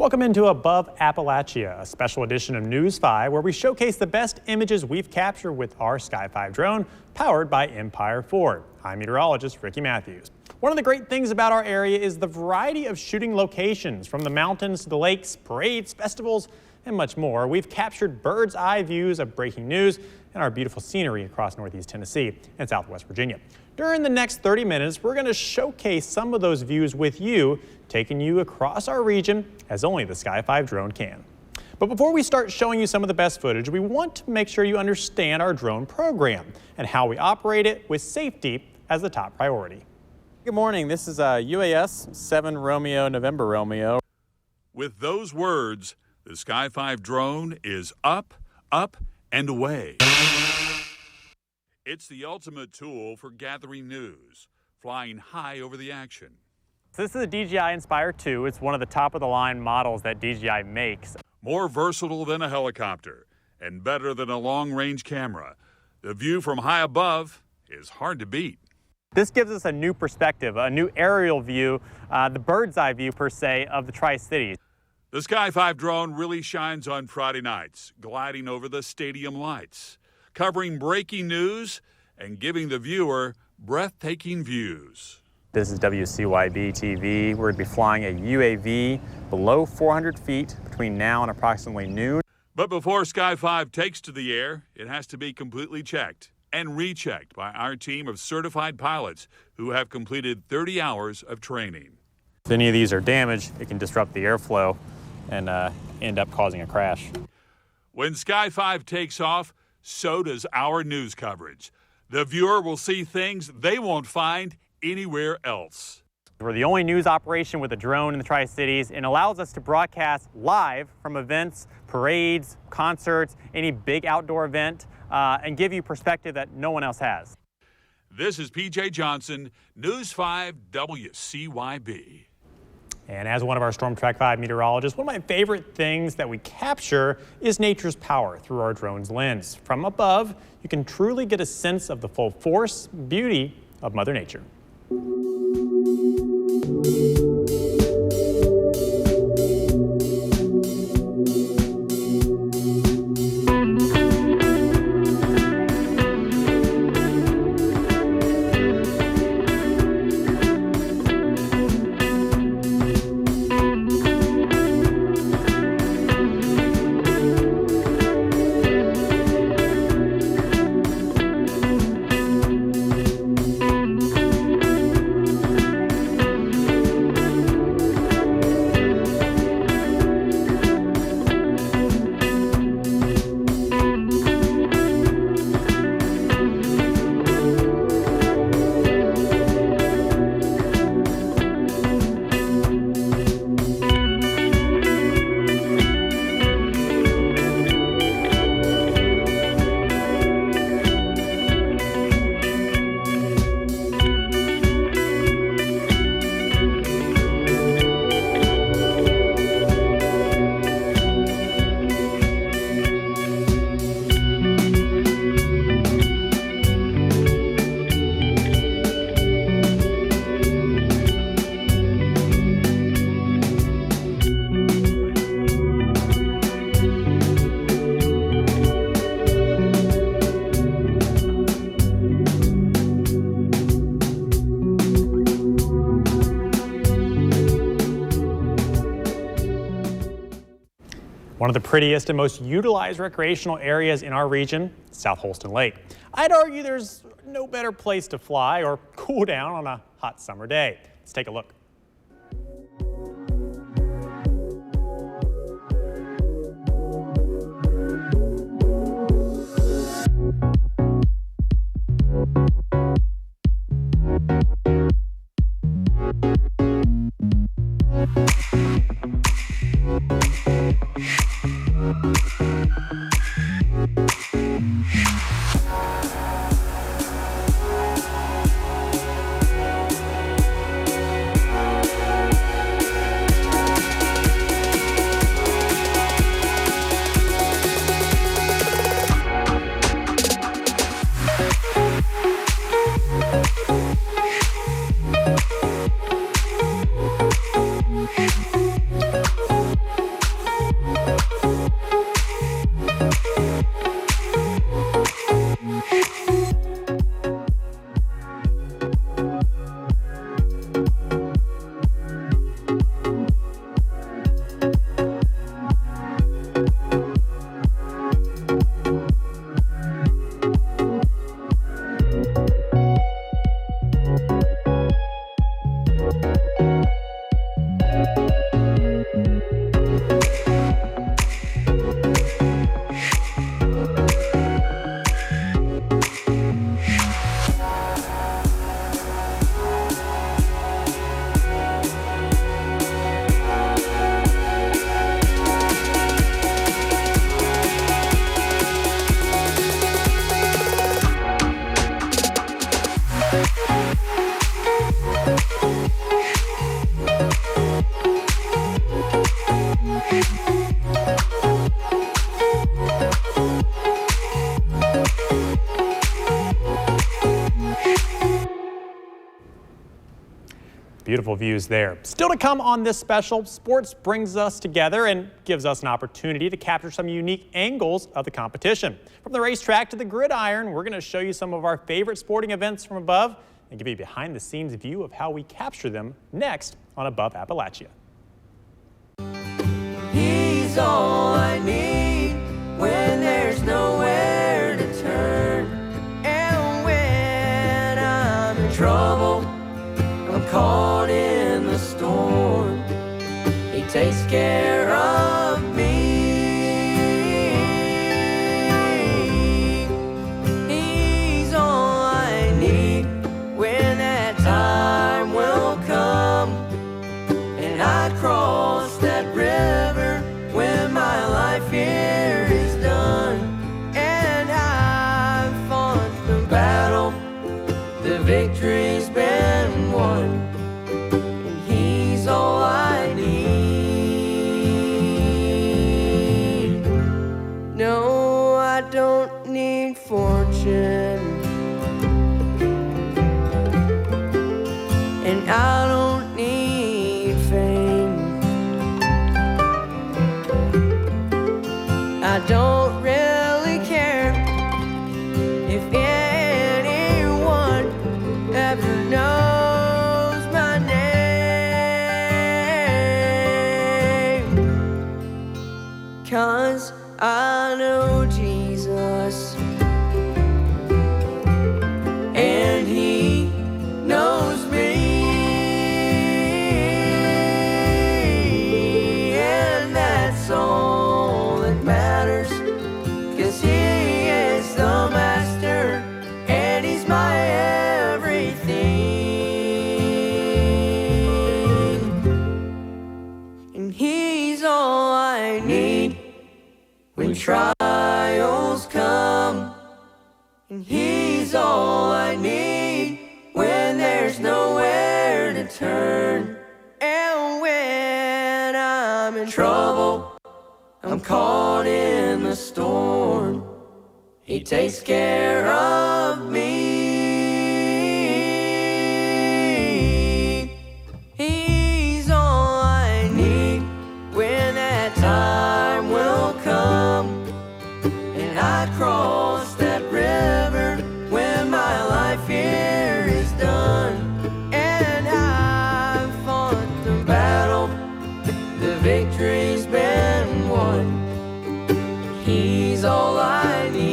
Welcome into Above Appalachia, a special edition of News 5, where we showcase the best images we've captured with our Sky 5 drone, powered by Empire Ford. I'm meteorologist Ricky Matthews. One of the great things about our area is the variety of shooting locations, from the mountains to the lakes, parades, festivals, and much more. We've captured bird's eye views of breaking news and our beautiful scenery across Northeast Tennessee and Southwest Virginia. During the next 30 minutes, we're going to showcase some of those views with you, taking you across our region as only the Sky 5 drone can. But before we start showing you some of the best footage, we want to make sure you understand our drone program and how we operate it with safety as the top priority. Good morning, this is UAS 7 Romeo November Romeo. With those words, the Sky 5 drone is up, up, and away. It's the ultimate tool for gathering news, flying high over the action. This is a DJI Inspire 2. It's one of the top-of-the-line models that DJI makes. More versatile than a helicopter and better than a long-range camera. The view from high above is hard to beat. This gives us a new perspective, a new aerial view, the bird's eye view per se of the Tri-Cities. The Sky 5 drone really shines on Friday nights, gliding over the stadium lights, covering breaking news and giving the viewer breathtaking views. This is WCYB TV. We're going to be flying a UAV below 400 feet between now and approximately noon. But before Sky 5 takes to the air, it has to be completely checked and rechecked by our team of certified pilots who have completed 30 hours of training. If any of these are damaged, it can disrupt the airflow and end up causing a crash. When Sky 5 takes off, so does our news coverage. The viewer will see things they won't find anywhere else. We're the only news operation with a drone in the Tri-Cities, and allows us to broadcast live from events, parades, concerts, any big outdoor event, and give you perspective that no one else has. This is PJ Johnson, News 5 WCYB. And as one of our Storm Track 5 meteorologists, one of my favorite things that we capture is nature's power through our drone's lens. From above, you can truly get a sense of the full force, beauty of Mother Nature. One of the prettiest and most utilized recreational areas in our region, South Holston Lake. I'd argue there's no better place to fly or cool down on a hot summer day. Let's take a look. beautiful views there. Still to come on this special, sports brings us together and gives us an opportunity to capture some unique angles of the competition. From the racetrack to the gridiron, we're going to show you some of our favorite sporting events from above and give you a behind-the-scenes view of how we capture them next on Above Appalachia. He's all I need when there's nowhere to turn, and when I'm in trouble, I'm caught in the storm. He takes care of me. He's all I need when that time will come, and I cross that river when my life here is done. And I've fought the battle, the victory's been won, and he's all I need. No, I don't need fortune, and I don't need fame. I don't really care if anyone ever knows my name, 'cause I know Jesus, and he knows me, and that's all that matters, 'cause he is the master, and he's my everything, and he's all I need when trials come, and he's all I need when there's nowhere to turn, and when I'm in trouble, I'm caught in the storm. He takes care of me. He's all I need when that time will come, and I cross that river when my life here is done. And I've fought the battle, the victory's been won. He's all I need.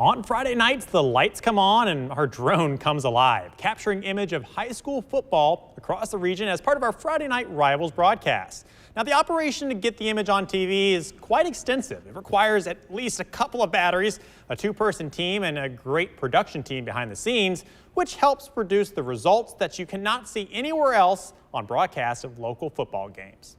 On Friday nights, the lights come on and our drone comes alive, capturing image of high school football across the region as part of our Friday Night Rivals broadcast. Now, the operation to get the image on TV is quite extensive. It requires at least a couple of batteries, a two-person team, and a great production team behind the scenes, which helps produce the results that you cannot see anywhere else on broadcasts of local football games.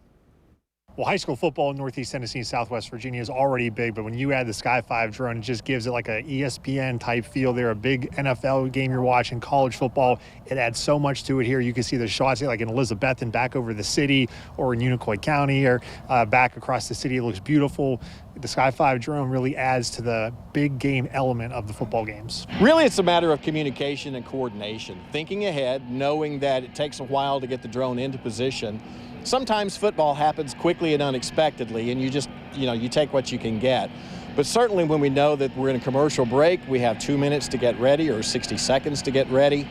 Well, high school football in Northeast Tennessee and Southwest Virginia is already big, but when you add the Sky 5 drone, it just gives it like a ESPN type feel there, a big NFL game you're watching, college football. It adds so much to it here. You can see the shots like in Elizabethton back over the city, or in Unicoi County, or back across the city. It looks beautiful. The Sky 5 drone really adds to the big game element of the football games. Really, it's a matter of communication and coordination, thinking ahead, knowing that it takes a while to get the drone into position. Sometimes football happens quickly and unexpectedly, and you just, you take what you can get. But certainly when we know that we're in a commercial break, we have 2 minutes to get ready or 60 seconds to get ready.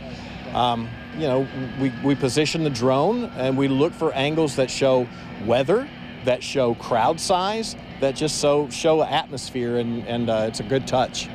We position the drone and we look for angles that show weather, that show crowd size, that just show atmosphere, and it's a good touch.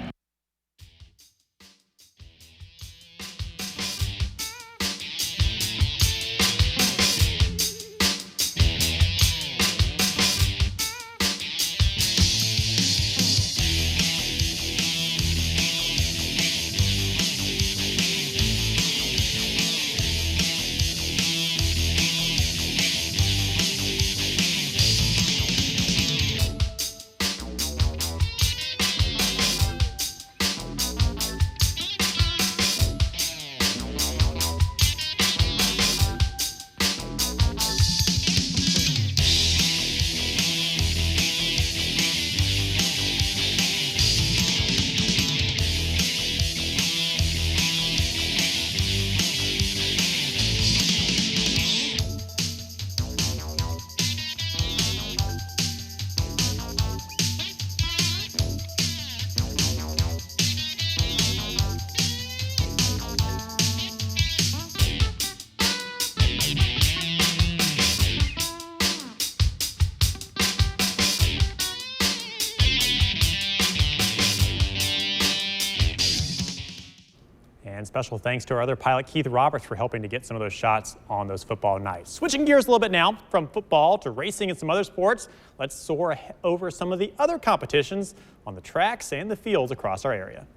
And special thanks to our other pilot, Keith Roberts, for helping to get some of those shots on those football nights. Switching gears a little bit now from football to racing and some other sports, let's soar over some of the other competitions on the tracks and the fields across our area.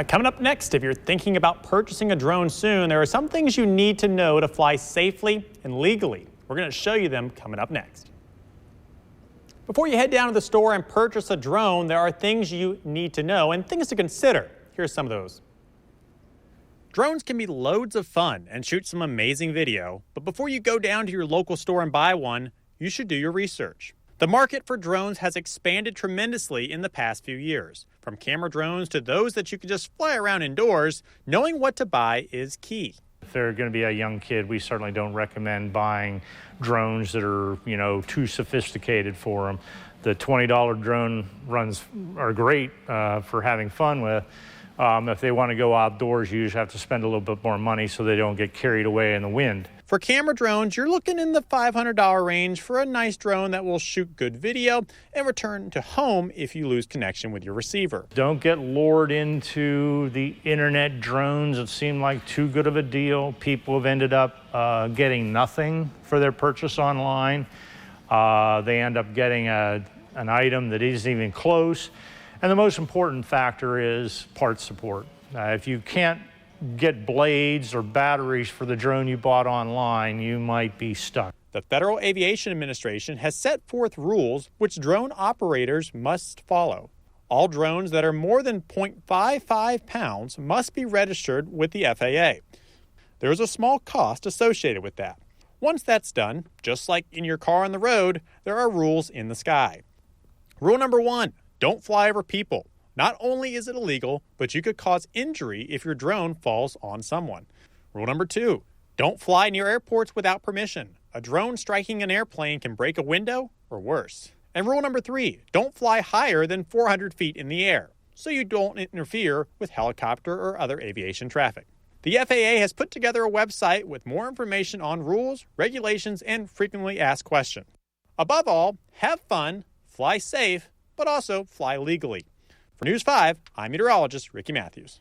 Coming up next, if you're thinking about purchasing a drone soon, there are some things you need to know to fly safely and legally. We're going to show you them coming up next. Before you head down to the store and purchase a drone, there are things you need to know and things to consider. Here's some of those. Drones can be loads of fun and shoot some amazing video, but before you go down to your local store and buy one, you should do your research. The market for drones has expanded tremendously in the past few years. From camera drones to those that you can just fly around indoors, knowing what to buy is key. If they're going to be a young kid, we certainly don't recommend buying drones that are, too sophisticated for them. The $20 drone runs are great for having fun with. If they want to go outdoors, you usually have to spend a little bit more money so they don't get carried away in the wind. For camera drones, you're looking in the $500 range for a nice drone that will shoot good video and return to home if you lose connection with your receiver. Don't get lured into the internet drones. It seemed like too good of a deal. People have ended up getting nothing for their purchase online. They end up getting an item that isn't even close. And the most important factor is parts support. If you can't get blades or batteries for the drone you bought online, you might be stuck. The Federal Aviation Administration has set forth rules which drone operators must follow. All drones that are more than 0.55 pounds must be registered with the FAA. There is a small cost associated with that. Once that's done, just like in your car on the road, there are rules in the sky. Rule number 1, don't fly over people. Not only is it illegal, but you could cause injury if your drone falls on someone. Rule number 2, don't fly near airports without permission. A drone striking an airplane can break a window or worse. And rule number 3, don't fly higher than 400 feet in the air, so you don't interfere with helicopter or other aviation traffic. The FAA has put together a website with more information on rules, regulations, and frequently asked questions. Above all, have fun, fly safe, but also fly legally. For News 5, I'm meteorologist Ricky Matthews.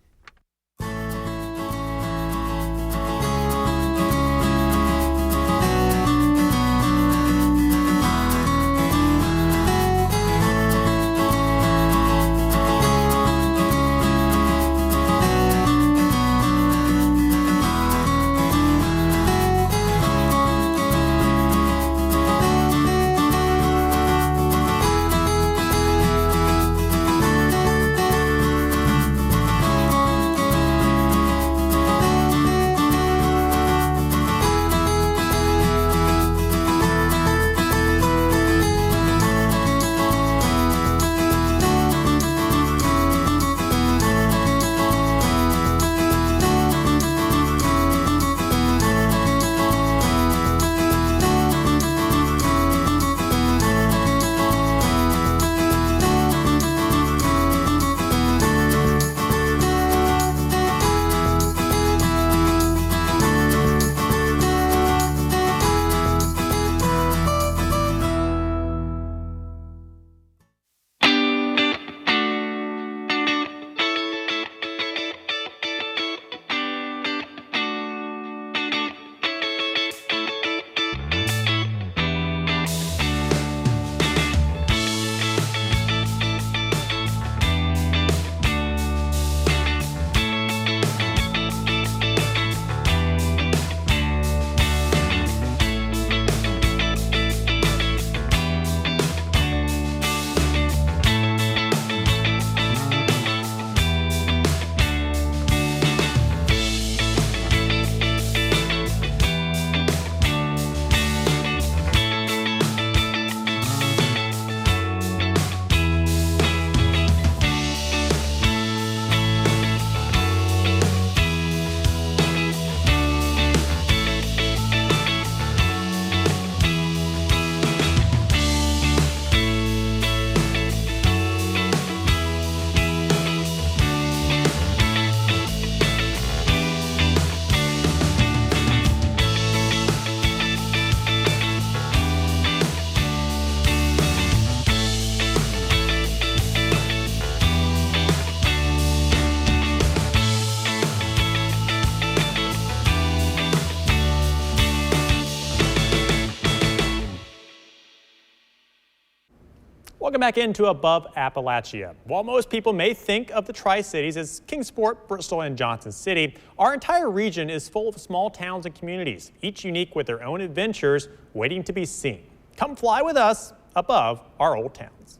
back into Above Appalachia. While most people may think of the Tri-Cities as Kingsport, Bristol, and Johnson City, our entire region is full of small towns and communities, each unique with their own adventures waiting to be seen. Come fly with us above our old towns.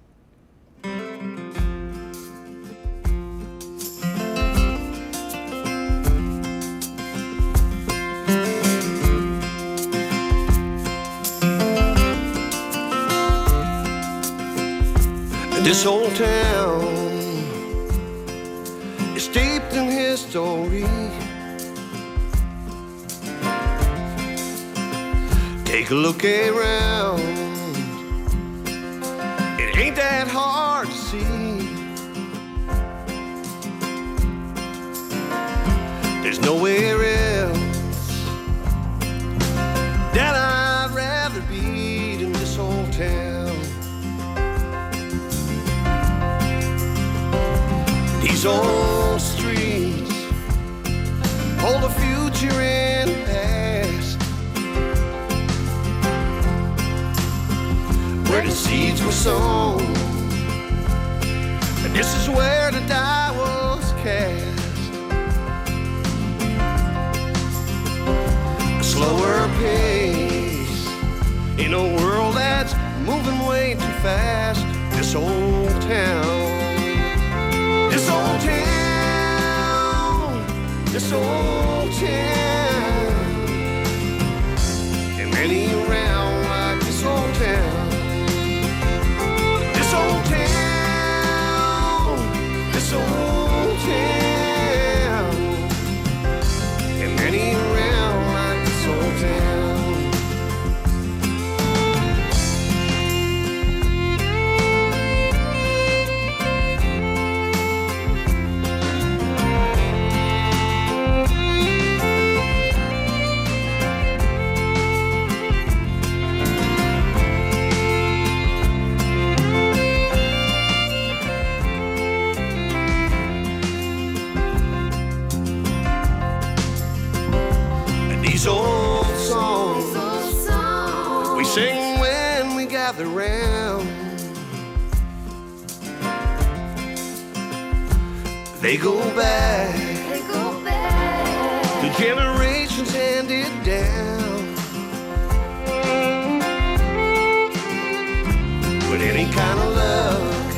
This old town is steeped in history. Take a look around, it ain't that hard to see. There's nowhere else that I'd rather be than this old town. These old streets hold a future and past, where the seeds were sown, and this is where the die was cast. A slower pace in a world that's moving way too fast. This old town, this old town, this old town, and many around like this old town. This old town, this old town, and many around like this old town. These old songs we sing when we gather round, they go back to generations handed down. With any kind of luck,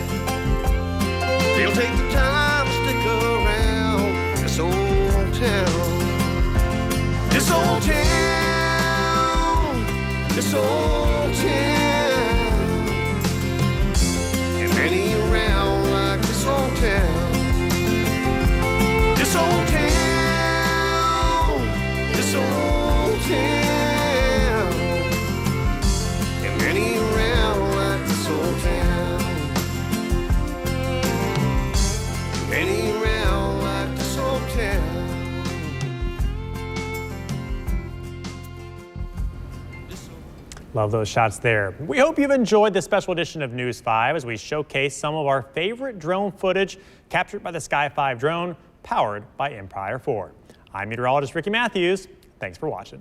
they'll take the time to stick around this old town. This old town, this old town, and many around like this old town. This old town, this old town, and many around like this old town. Many around like this old town. Love those shots there. We hope you've enjoyed this special edition of News 5 as we showcase some of our favorite drone footage captured by the Sky 5 drone powered by Empire 4. I'm meteorologist Ricky Matthews. Thanks for watching.